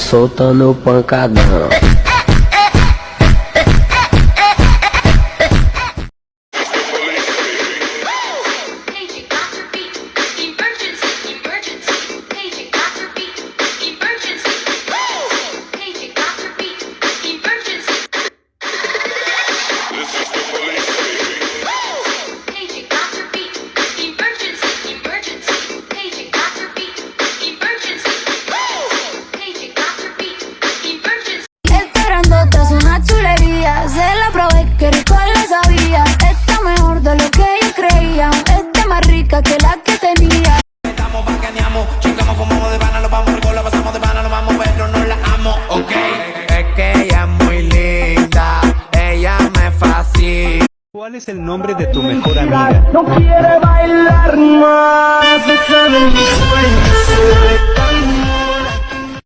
soltando pancadão. Se la probé, que rico la sabía. Está mejor de lo que yo creía. Está más rica que la que tenía. Estamos bacaneamos, chingamos, fumamos de pana, lo vamos rico, la pasamos de pana, lo vamos, pero no la amo, ok. Es que ella es muy linda, ella me fascina. ¿Cuál es el nombre de tu mejor amiga? No quiere bailar más, déjame en mi sueño.